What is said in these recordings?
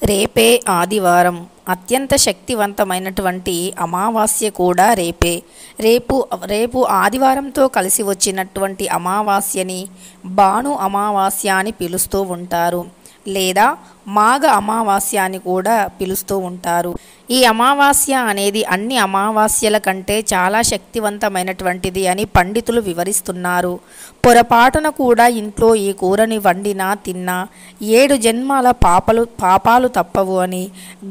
రేపే ఆదివారం. అత్యంత శక్తివంతమైనటువంటి అమావాస్య కూడా రేపే. రేపు ఆదివారంతో కలిసి వచ్చినటువంటి అమావాస్యని భాను అమావాస్య అని పిలుస్తూ ఉంటారు, లేదా మాఘ అమావాస్య అని కూడా పిలుస్తూ ఉంటారు. ఈ అమావాస్య అనేది అన్ని అమావాస్యల కంటే చాలా శక్తివంతమైనటువంటిది అని పండితులు వివరిస్తున్నారు. పొరపాటున కూడా ఇంట్లో ఈ కూరని వండినా తిన్నా 7 జన్మాల పాపాలు తప్పవు అని,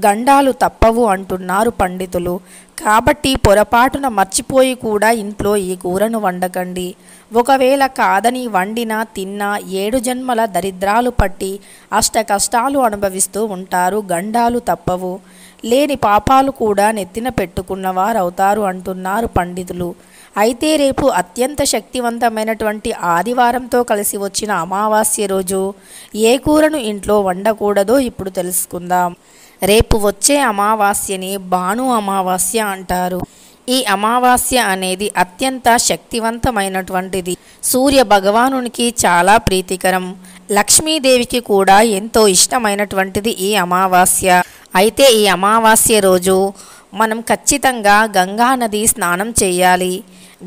గండాలు తప్పవు అంటున్నారు పండితులు. కాబట్టి పొరపాటున మర్చిపోయి కూడా ఇంట్లో ఈ కూరను వండకండి. ఒకవేళ కాదని వండినా తిన్నా 7 జన్మల దరిద్రాలు పట్టి అష్ట కష్టాలు అనుభవిస్తూ ఉంటారు. గండాలు తప్పవు, లేని పాపాలు కూడా నెత్తిన పెట్టుకున్నవారవుతారు అంటున్నారు పండితులు. అయితే రేపు అత్యంత శక్తివంతమైనటువంటి ఆదివారంతో కలిసి వచ్చిన అమావాస్య రోజు ఏ కూరను ఇంట్లో వండకూడదో ఇప్పుడు తెలుసుకుందాం. రేపు వచ్చే అమావాస్యని భాను అమావాస్య అంటారు. ఈ అమావాస్య అనేది అత్యంత శక్తివంతమైనటువంటిది. సూర్య భగవానునికి చాలా ప్రీతికరం, లక్ష్మీదేవికి కూడా ఎంతో ఇష్టమైనటువంటిది ఈ అమావాస్య. అయితే ఈ అమావాస్య రోజు మనం ఖచ్చితంగా గంగానది స్నానం చేయాలి.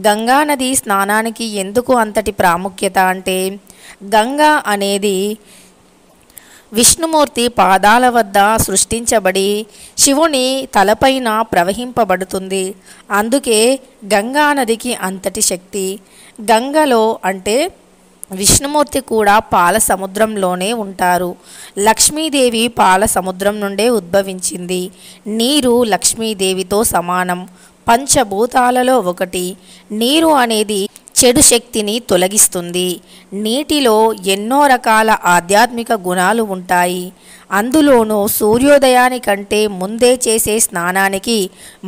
గంగానది స్నానానికి ఎందుకు అంతటి ప్రాముఖ్యత అంటే, గంగా అనేది విష్ణుమూర్తి పాదాల వద్ద సృష్టించబడి శివుని తలపైన ప్రవహింపబడుతుంది. అందుకే గంగానదికి అంతటి శక్తి. గంగలో అంటే విష్ణుమూర్తి కూడా పాల సముద్రంలోనే ఉంటారు. లక్ష్మీదేవి పాల సముద్రం నుండే ఉద్భవించింది. నీరు లక్ష్మీదేవితో సమానం, పంచభూతాలలో ఒకటి. నీరు అనేది చెడు శక్తిని తొలగిస్తుంది. నీటిలో ఎన్నో రకాల ఆధ్యాత్మిక గుణాలు ఉంటాయి. అందులోనూ సూర్యోదయానికంటే ముందే చేసే స్నానానికి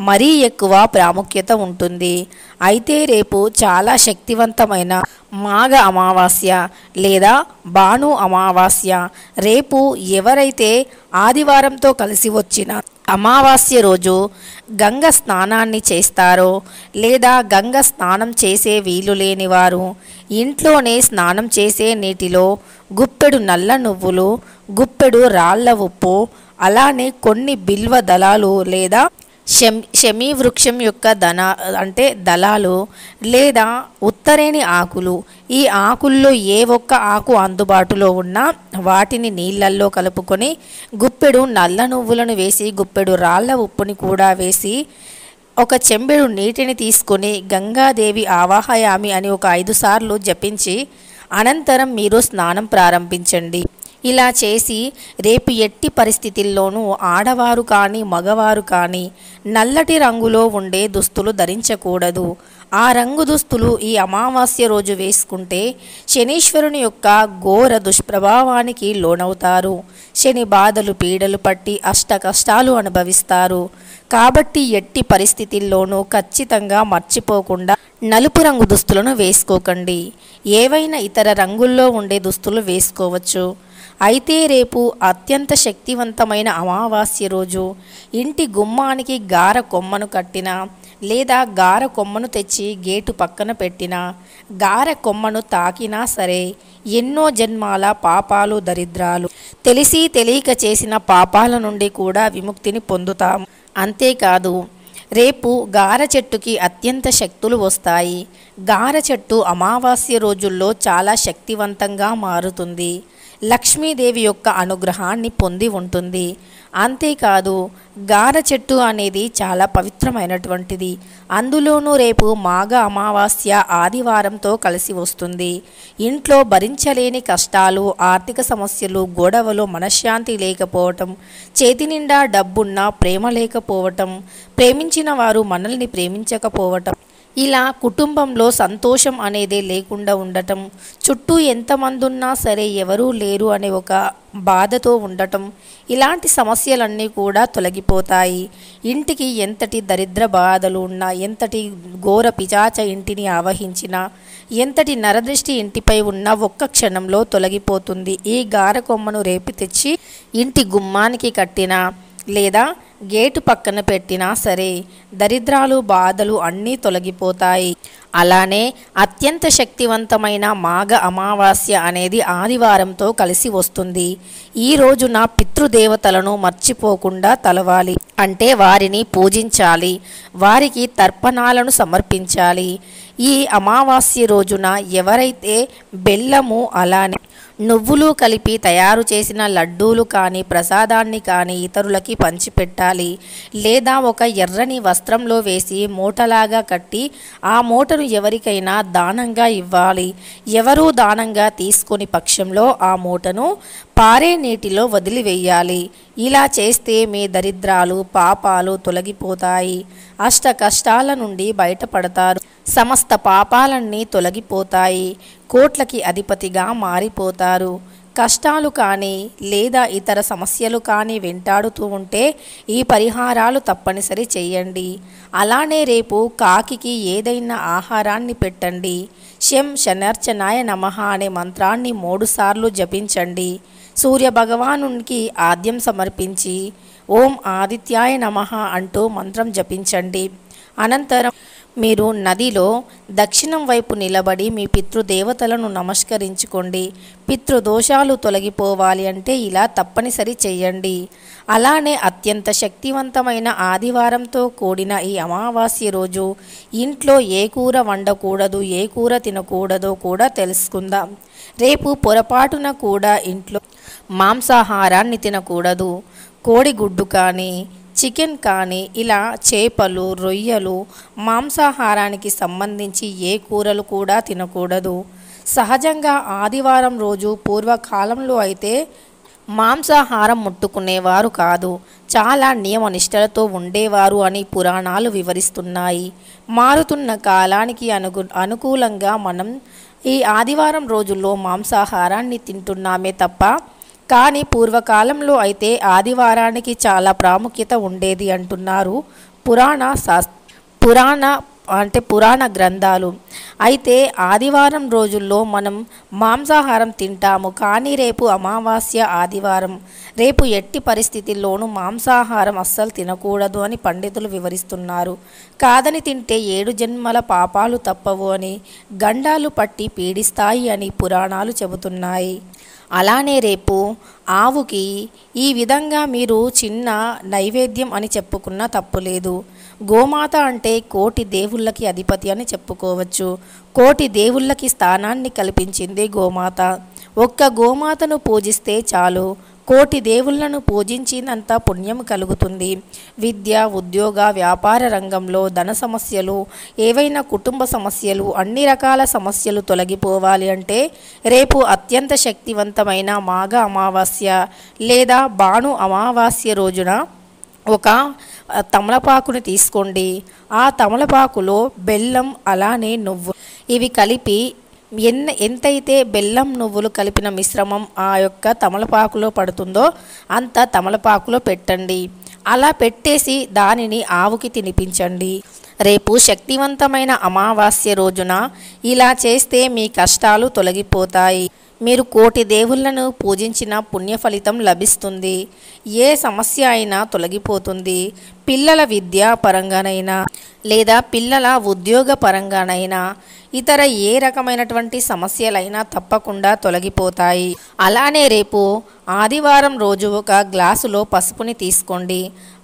మరీ ఎక్కువ ప్రాముఖ్యత ఉంటుంది. అయితే రేపు చాలా శక్తివంతమైన మాఘ అమావాస్య లేదా భాను అమావాస్య. రేపు ఎవరైతే ఆదివారంతో కలిసి వచ్చిన అమావాస్య రోజు గంగ స్నానాన్ని చేస్తారో, లేదా గంగ స్నానం చేసే వీలు లేనివారు ఇంట్లోనే స్నానం చేసే నీటిలో గుప్పెడు నల్ల నువ్వులు, గుప్పెడు రాళ్ల ఉప్పు, అలానే కొన్ని బిల్వ దళాలు లేదా శమీ వృక్షం యొక్క దళాలు లేదా ఉత్తరేణి ఆకులు, ఈ ఆకుల్లో ఏ ఒక్క ఆకు అందుబాటులో ఉన్నా వాటిని నీళ్ళల్లో కలుపుకొని గుప్పెడు నల్ల నువ్వులను వేసి గుప్పెడు రాళ్ల ఉప్పుని కూడా వేసి ఒక చెంబెడు నీటిని తీసుకొని గంగాదేవి ఆవాహయామి అని ఒక 5 సార్లు జపించి అనంతరం మీరు స్నానం ప్రారంభించండి. ఇలా చేసి రేపు ఎట్టి పరిస్థితుల్లోనూ ఆడవారు కానీ మగవారు కానీ నల్లటి రంగులో ఉండే దుస్తులు ధరించకూడదు. ఆ రంగు దుస్తులు ఈ అమావాస్య రోజు వేసుకుంటే శనీశ్వరుని యొక్క ఘోర దుష్ప్రభావానికి లోనవుతారు. శని బాధలు పీడలు పట్టి అష్ట కష్టాలు అనుభవిస్తారు. కాబట్టి ఎట్టి పరిస్థితుల్లోనూ ఖచ్చితంగా మర్చిపోకుండా నలుపు రంగు దుస్తులను వేసుకోకండి. ఏవైనా ఇతర రంగుల్లో ఉండే దుస్తులు వేసుకోవచ్చు. అయితే రేపు అత్యంత శక్తివంతమైన అమావాస్య రోజు ఇంటి గుమ్మానికి గార కొమ్మను కట్టిన లేదా గార కొమ్మను తెచ్చి గేటు పక్కన పెట్టిన, గార కొమ్మను తాకినా సరే ఎన్నో జన్మాల పాపాలు దరిద్రాలు, తెలిసి తెలియక చేసిన పాపాల నుండి కూడా విముక్తిని పొందుతాం. అంతేకాదు రేపు గార చెట్టుకి అత్యంత శక్తులు వస్తాయి. గార చెట్టు అమావాస్య రోజుల్లో చాలా శక్తివంతంగా మారుతుంది. లక్ష్మీదేవి యొక్క అనుగ్రహాన్ని పొంది ఉంటుంది. అంతేకాదు గార చెట్టు అనేది చాలా పవిత్రమైనటువంటిది. అందులోనూ రేపు మాఘ అమావాస్య ఆదివారంతో కలిసి వస్తుంది. ఇంట్లో భరించలేని కష్టాలు, ఆర్థిక సమస్యలు, గొడవలు, మనశ్శాంతి లేకపోవటం, చేతి నిండా డబ్బున్నా ప్రేమ లేకపోవటం, ప్రేమించిన వారు మనల్ని ప్రేమించకపోవటం, ఇలా కుటుంబంలో సంతోషం అనేదే లేకుండా ఉండటం, చుట్టూ ఎంతమంది ఉన్నా సరే ఎవరూ లేరు అనే ఒక బాధతో ఉండటం, ఇలాంటి సమస్యలన్నీ కూడా తొలగిపోతాయి. ఇంటికి ఎంతటి దరిద్ర బాధలు ఉన్నా, ఎంతటి ఘోర పిశాచ ఇంటిని ఆవహించినా, ఎంతటి నరదృష్టి ఇంటిపై ఉన్న ఒక్క క్షణంలో తొలగిపోతుంది. ఈ గార కొమ్మను రేపి తెచ్చి ఇంటి గుమ్మానికి కట్టిన లేదా గేటు పక్కన పెట్టినా సరే దరిద్రాలు బాధలు అన్నీ తొలగిపోతాయి. అలానే అత్యంత శక్తివంతమైన మాఘ అమావాస్య అనేది ఆదివారంతో కలిసి వస్తుంది. ఈ రోజున పితృదేవతలను మర్చిపోకుండా తలవాలి, అంటే వారిని పూజించాలి, వారికి తర్పణాలను సమర్పించాలి. ఈ అమావాస్య రోజున ఎవరైతే బెల్లము అలానే నువ్వులు కలిపి తయారు చేసిన లడ్డూలు కానీ ప్రసాదాన్ని కానీ ఇతరులకి పంచిపెట్టాలి. లేదా ఒక ఎర్రని వస్త్రంలో వేసి మూటలాగా కట్టి ఆ మూటను ఎవరికైనా దానంగా ఇవ్వాలి. ఎవరూ దానంగా తీసుకొని పక్షంలో ఆ మూటను పారే నీటిలో వదిలివేయాలి. ఇలా చేస్తే మీ దరిద్రాలు పాపాలు తొలగిపోతాయి, అష్ట కష్టాల నుండి బయటపడతారు, సమస్త పాపాలన్నీ తొలగిపోతాయి, కోట్లకి అధిపతిగా మారిపోతారు. కష్టాలు కానీ లేదా ఇతర సమస్యలు కానీ వెంటాడుతూ ఉంటే ఈ పరిహారాలు తప్పనిసరి చేయండి. అలానే రేపు కాకికి ఏదైనా ఆహారాన్ని పెట్టండి. శం శనర్చనాయ నమః అనే మంత్రాన్ని 3 సార్లు జపించండి. సూర్య భగవానునికి ఆద్యం సమర్పించి ఓం ఆదిత్యాయ నమః అంటూ మంత్రం జపించండి. అనంతరం మీరు నదిలో దక్షిణం వైపు నిలబడి మీ పితృదేవతలను నమస్కరించుకోండి. పితృదోషాలు తొలగిపోవాలి అంటే ఇలా తప్పనిసరి చేయండి. అలానే అత్యంత శక్తివంతమైన ఆదివారంతో కూడిన ఈ అమావాస్య రోజు ఇంట్లో ఏ కూర వండకూడదు, ఏ కూర తినకూడదో కూడా తెలుసుకుందాం. రేపు పొరపాటున కూడా ఇంట్లో మాంసాహారాన్ని తినకూడదు. కోడిగుడ్డు కానీ చికెన్ కానీ ఇలా చేపలు రొయ్యలు మాంసాహారానికి సంబంధించి ఏ కూరలు కూడా తినకూడదు. సహజంగా ఆదివారం రోజు పూర్వకాలంలో అయితే మాంసాహారం ముట్టుకునేవారు కాదు, చాలా నియమనిష్టలతో ఉండేవారు అని పురాణాలు వివరిస్తున్నాయి. మారుతున్న కాలానికి అనుకూలంగా మనం ఈ ఆదివారం రోజుల్లో మాంసాహారాన్ని తింటున్నామే తప్ప, కానీ పూర్వకాలంలో అయితే ఆదివారానికి చాలా ప్రాముఖ్యత ఉండేది అంటున్నారు పురాణ గ్రంథాలు. అయితే ఆదివారం రోజుల్లో మనం మాంసాహారం తింటాము, కానీ రేపు అమావాస్య ఆదివారం, రేపు ఎట్టి పరిస్థితుల్లోనూ మాంసాహారం అస్సలు తినకూడదు అని పండితులు వివరిస్తున్నారు. కాదని తింటే 7 జన్మల పాపాలు తప్పవు అని, గండాలు పట్టి పీడిస్తాయి అని పురాణాలు చెబుతున్నాయి. అలానే రేపు ఆవుకి ఈ విధంగా మీరు చిన్న నైవేద్యం అని చెప్పుకున్న తప్పులేదు. గోమాత అంటే కోటి దేవుళ్ళకి అధిపతి అని చెప్పుకోవచ్చు. కోటి దేవుళ్ళకి స్థానాన్ని కల్పించింది గోమాత. ఒక్క గోమాతను పూజిస్తే చాలు, కోటి దేవుళ్లను పూజించినంత పుణ్యం కలుగుతుంది. విద్య, ఉద్యోగ, వ్యాపార రంగంలో ధన సమస్యలు, ఏవైనా కుటుంబ సమస్యలు, అన్ని రకాల సమస్యలు తొలగిపోవాలి అంటే రేపు అత్యంత శక్తివంతమైన మాఘ అమావాస్య లేదా భాను అమావాస్య రోజున ఒక తమలపాకుని తీసుకోండి. ఆ తమలపాకులో బెల్లం అలానే నువ్వు ఇవి కలిపి ఎంతైతే బెల్లం నువ్వులు కలిపిన మిశ్రమం ఆ యొక్క తమలపాకులో పడుతుందో అంత తమలపాకులో పెట్టండి. అలా పెట్టేసి దానిని ఆవుకి తినిపించండి. రేపు శక్తివంతమైన అమావాస్య రోజున ఇలా చేస్తే మీ కష్టాలు తొలగిపోతాయి. మీరు కోటి దేవుళ్లను పూజించిన పుణ్య ఫలితం లభిస్తుంది. ఏ సమస్య అయినా తొలగిపోతుంది. పిల్లల విద్యా పరంగానైనా లేదా పిల్లల ఉద్యోగ పరంగానైనా ఇతర ఏ రకమైనటువంటి సమస్యలైనా తప్పకుండా తొలగిపోతాయి. అలానే రేపు ఆదివారం రోజు ఒక గ్లాసులో పసుపుని తీసుకోండి.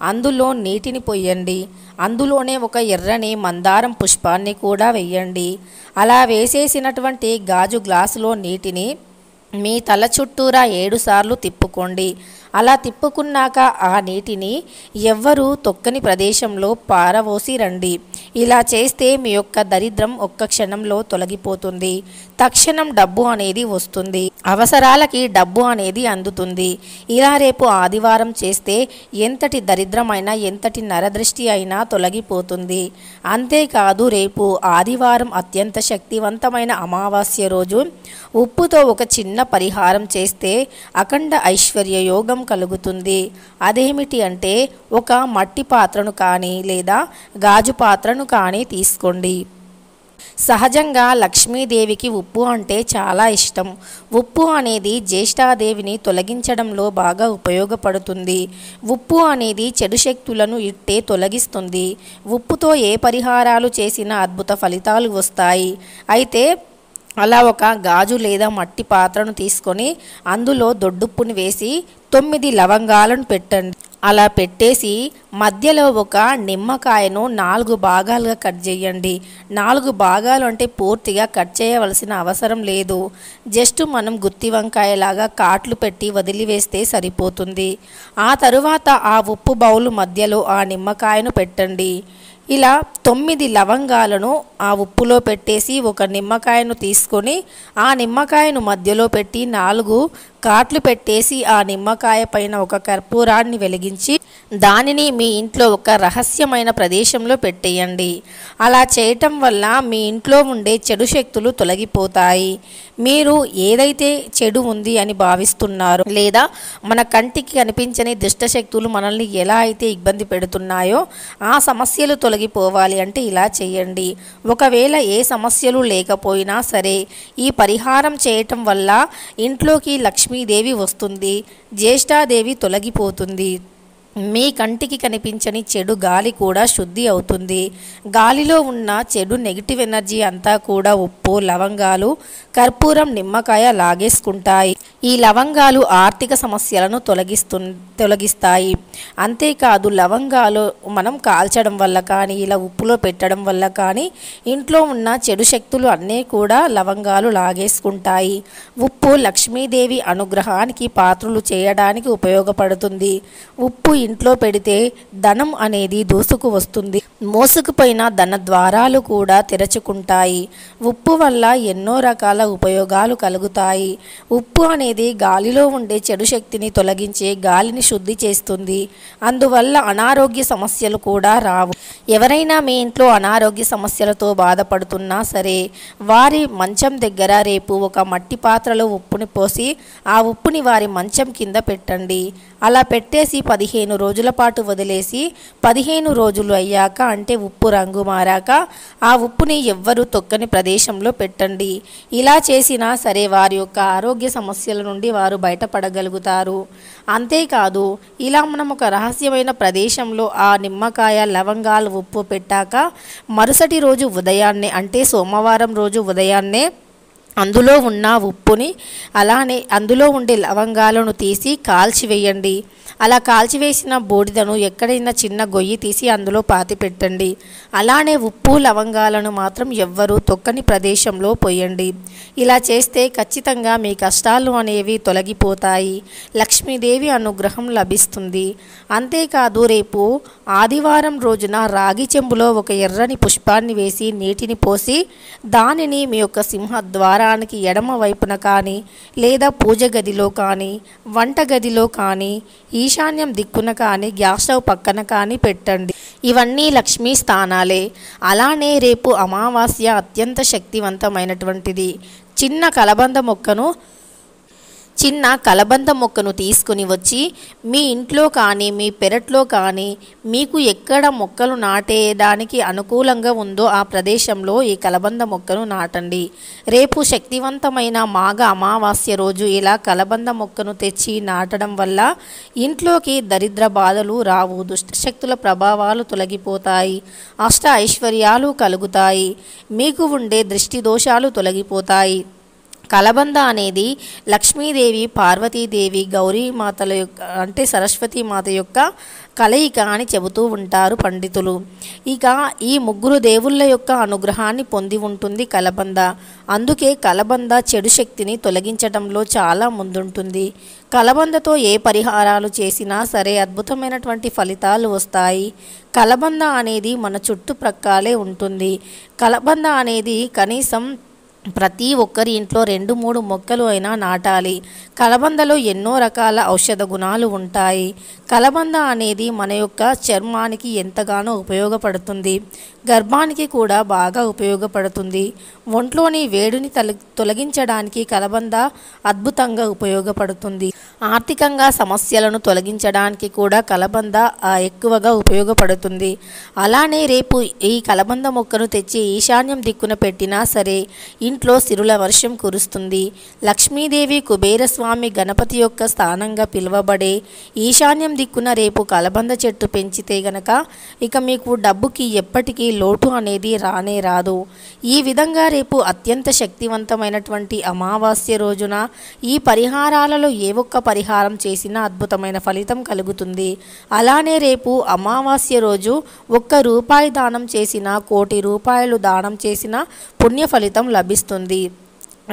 అందులో నీటిని పొయ్యండి. అందులోనే ఒక ఎర్రని మందారం పుష్పాన్ని కూడా వెయ్యండి. అలా వేసేసినటువంటి గాజు గ్లాసులో నీటిని మీ తల చుట్టూరా 7 సార్లు తిప్పుకోండి. అలా తిప్పుకున్నాక ఆ నీటిని ఎవ్వరూ తొక్కని ప్రదేశంలో పారవోసి రండి. ఇలా చేస్తే మీ యొక్క దరిద్రం ఒక్క క్షణంలో తొలగిపోతుంది. తక్షణం డబ్బు అనేది వస్తుంది. అవసరాలకి డబ్బు అనేది అందుతుంది. ఇలా రేపు ఆదివారం చేస్తే ఎంతటి దరిద్రమైనా ఎంతటి నరదృష్టి అయినా తొలగిపోతుంది. అంతేకాదు రేపు ఆదివారం అత్యంత శక్తివంతమైన అమావాస్య రోజు ఉప్పుతో ఒక చిన్న పరిహారం చేస్తే అఖండ ఐశ్వర్య యోగం కలుగుతుంది. అదేమిటి అంటే ఒక మట్టి పాత్రను కానీ లేదా గాజు పాత్రను కానీ తీసుకోండి. సహజంగా లక్ష్మీదేవికి ఉప్పు అంటే చాలా ఇష్టం. ఉప్పు అనేది జ్యేష్ఠాదేవిని తొలగించడంలో బాగా ఉపయోగపడుతుంది. ఉప్పు అనేది చెడు శక్తులను ఇట్టే తొలగిస్తుంది. ఉప్పుతో ఏ పరిహారాలు చేసినా అద్భుత ఫలితాలు వస్తాయి. అయితే అలా ఒక గాజు లేదా మట్టి పాత్రను తీసుకొని అందులో దొడ్డుప్పుని వేసి 9 లవంగాలను పెట్టండి. అలా పెట్టేసి మధ్యలో ఒక నిమ్మకాయను 4 భాగాలుగా కట్ చేయండి. 4 భాగాలు అంటే పూర్తిగా కట్ చేయవలసిన అవసరం లేదు. జస్ట్ మనం గుత్తి వంకాయలాగా కాట్లు పెట్టి వదిలివేస్తే సరిపోతుంది. ఆ తరువాత ఆ ఉప్పు బౌలు మధ్యలో ఆ నిమ్మకాయను పెట్టండి. ఇలా 9 లవంగాలను ఆ ఉప్పులో పెట్టేసి ఒక నిమ్మకాయను తీసుకొని ఆ నిమ్మకాయను మధ్యలో పెట్టి 4 కాట్లు పెట్టేసి ఆ నిమ్మకాయ పైన ఒక కర్పూరాన్ని వెలిగించి దానిని మీ ఇంట్లో ఒక రహస్యమైన ప్రదేశంలో పెట్టేయండి. అలా చేయటం వల్ల మీ ఇంట్లో ఉండే చెడు శక్తులు తొలగిపోతాయి. మీరు ఏదైతే చెడు ఉంది అని భావిస్తున్నారో లేదా మన కంటికి కనిపించని దుష్టశక్తులు మనల్ని ఎలా అయితే ఇబ్బంది పెడుతున్నాయో ఆ సమస్యలు తొలగిపోవాలి అంటే ఇలా చేయండి. ఒకవేళ ఏ సమస్యలు లేకపోయినా సరే ఈ పరిహారం చేయటం వల్ల ఇంట్లోకి లక్ష్మీదేవి వస్తుంది, జ్యేష్ఠాదేవి తొలగిపోతుంది. మీ కంటికి కనిపించని చెడు గాలి కూడా శుద్ధి అవుతుంది. గాలిలో ఉన్న చెడు నెగిటివ్ ఎనర్జీ అంతా కూడా ఉప్పు, లవంగాలు, కర్పూరం, నిమ్మకాయ లాగేసుకుంటాయి. ఈ లవంగాలు ఆర్థిక సమస్యలను తొలగిస్తాయి. అంతేకాదు లవంగాలు మనం కాల్చడం వల్ల కానీ ఇలా ఉప్పులో పెట్టడం వల్ల కానీ ఇంట్లో ఉన్న చెడు శక్తులు అన్నీ కూడా లవంగాలు లాగేసుకుంటాయి. ఉప్పు లక్ష్మీదేవి అనుగ్రహానికి పాత్రలు చేయడానికి ఉపయోగపడుతుంది. ఉప్పు ఇంట్లో పెడితే ధనం అనేది దూసుకు వస్తుంది. మోసుకుపోయిన ధన ద్వారాలు కూడా తెరుచుకుంటాయి. ఉప్పు వల్ల ఎన్నో రకాల ఉపయోగాలు కలుగుతాయి. ఉప్పు అనేది గాలిలో ఉండే చెడు శక్తిని తొలగించే గాలిని శుద్ధి చేస్తుంది. అందువల్ల అనారోగ్య సమస్యలు కూడా రావు. ఎవరైనా మీ ఇంట్లో అనారోగ్య సమస్యలతో బాధపడుతున్నా సరే వారి మంచం దగ్గర రేపు ఒక మట్టి పాత్రలో ఉప్పుని పోసి ఆ ఉప్పుని వారి మంచం కింద పెట్టండి. అలా పెట్టేసి 15 రోజుల పాటు వదిలేసి 15 రోజులు అయ్యాక అంటే ఉప్పు రంగు మారాక ఆ ఉప్పుని ఎవ్వరూ తొక్కని ప్రదేశంలో పెట్టండి. ఇలా చేసినా సరే వారి యొక్క ఆరోగ్య సమస్యల నుండి వారు బయటపడగలుగుతారు. అంతేకాదు ఇలా మనం ఒక రహస్యమైన ప్రదేశంలో ఆ నిమ్మకాయ, లవంగాలు, ఉప్పు పెట్టాక మరుసటి రోజు ఉదయాన్నే అంటే సోమవారం రోజు ఉదయాన్నే అందులో ఉన్న ఉప్పుని అలానే అందులో ఉండే లవంగాలను తీసి కాల్చివేయండి. అలా కాల్చివేసిన బూడిదను ఎక్కడైనా చిన్న గొయ్యి తీసి అందులో పాతి పెట్టండి. అలానే ఉప్పు, లవంగాలను మాత్రం ఎవ్వరూ తొక్కని ప్రదేశంలో పోయండి. ఇలా చేస్తే ఖచ్చితంగా మీ కష్టాలు అనేవి తొలగిపోతాయి. లక్ష్మీదేవి అనుగ్రహం లభిస్తుంది. అంతేకాదు రేపు ఆదివారం రోజున రాగి చెంబులో ఒక ఎర్రని పుష్పాన్ని వేసి నీటిని పోసి దానిని మీ యొక్క సింహద్వారానికి ఎడమ వైపున కానీ లేదా పూజ గదిలో కానీ వంటగదిలో కానీ ఈశాన్యం దిక్కున కానీ గ్యాస్ స్టవ్ పక్కన కానీ పెట్టండి. ఇవన్నీ లక్ష్మీ స్థానాలే. అలానే రేపు అమావాస్య అత్యంత శక్తివంతమైనటువంటిది. చిన్న కలబంద మొక్కను తీసుకుని వచ్చి మీ ఇంట్లో కానీ మీ పెరట్లో కానీ మీకు ఎక్కడ మొక్కలు నాటేయడానికి అనుకూలంగా ఉందో ఆ ప్రదేశంలో ఈ కలబంద మొక్కను నాటండి. రేపు శక్తివంతమైన మాఘ అమావాస్య రోజు ఇలా కలబంద మొక్కను తెచ్చి నాటడం వల్ల ఇంట్లోకి దరిద్ర బాధలు రావు, దుష్టశక్తుల ప్రభావాలు తొలగిపోతాయి, అష్ట ఐశ్వర్యాలు కలుగుతాయి, మీకు ఉండే దృష్టి దోషాలు తొలగిపోతాయి. కలబంద అనేది లక్ష్మీదేవి, పార్వతీదేవి, గౌరీమాతల యొక్క అంటే సరస్వతీమాత యొక్క కలయిక అని చెబుతూ ఉంటారు పండితులు. ఇక ఈ ముగ్గురు దేవుళ్ళ యొక్క అనుగ్రహాన్ని పొంది ఉంటుంది కలబంద. అందుకే కలబంద చెడు శక్తిని తొలగించడంలో చాలా ముందుంటుంది. కలబందతో ఏ పరిహారాలు చేసినా సరే అద్భుతమైనటువంటి ఫలితాలు వస్తాయి. కలబంద అనేది మన చుట్టుప్రక్కలే ఉంటుంది. కలబంద అనేది కనీసం ప్రతి ఒక్కరి ఇంట్లో 2-3 మొక్కలు అయినా నాటాలి. కలబందలో ఎన్నో రకాల ఔషధ గుణాలు ఉంటాయి. కలబంద అనేది మన యొక్క చర్మానికి ఎంతగానో ఉపయోగపడుతుంది. గర్భానికి కూడా బాగా ఉపయోగపడుతుంది. ఒంట్లోని వేడిని తొలగించడానికి కలబంద అద్భుతంగా ఉపయోగపడుతుంది. ఆర్థికంగా సమస్యలను తొలగించడానికి కూడా కలబంద ఎక్కువగా ఉపయోగపడుతుంది. అలానే రేపు ఈ కలబంద మొక్కను తెచ్చి ఈశాన్యం దిక్కున పెట్టినా సరే ఇంట్లో సిరుల వర్షం కురుస్తుంది. లక్ష్మీదేవి, కుబేరస్వామి, గణపతి యొక్క స్థానంగా పిలువబడే ఈశాన్యం దిక్కున రేపు కలబంద చెట్టు పెంచితే గనక ఇక మీకు డబ్బుకి ఎప్పటికీ లోటు అనేది రానే రాదు. ఈ విధంగా రేపు అత్యంత శక్తివంతమైనటువంటి అమావాస్య రోజున ఈ పరిహారాలలో ఏ ఒక్క పరిహారం చేసినా అద్భుతమైన ఫలితం కలుగుతుంది. అలానే రేపు అమావాస్య రోజు ₹1 దానం చేసినా, 1,00,00,000 రూపాయలు దానం చేసినా పుణ్య ఫలితం లభిస్తుంది.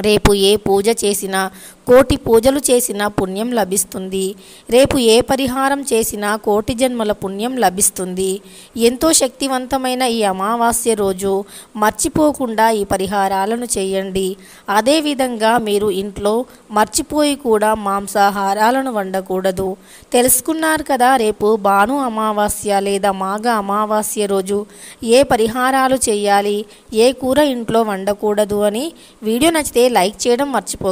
రేపు ఏ పూజ చేసినా, 1,00,00,000 పూజలు చేసినా పుణ్యం లభిస్తుంది. రేపు ఏ పరిహారం చేసినా 1,00,00,000 జన్మల పుణ్యం లభిస్తుంది. ఎంతో శక్తివంతమైన ఈ అమావాస్య రోజు మర్చిపోకుండా ఈ పరిహారాలను చేయండి. అదేవిధంగా మీరు ఇంట్లో మర్చిపోయి కూడా మాంసాహారాలను వండకూడదు. తెలుసుకున్నారు కదా, రేపు భాను అమావాస్య లేదా మాఘ అమావాస్య రోజు ఏ పరిహారాలు చేయాలి, ఏ కూర ఇంట్లో వండకూడదు అని. వీడియో నచ్చితే లైక్ చేయడం మర్చిపోకండి.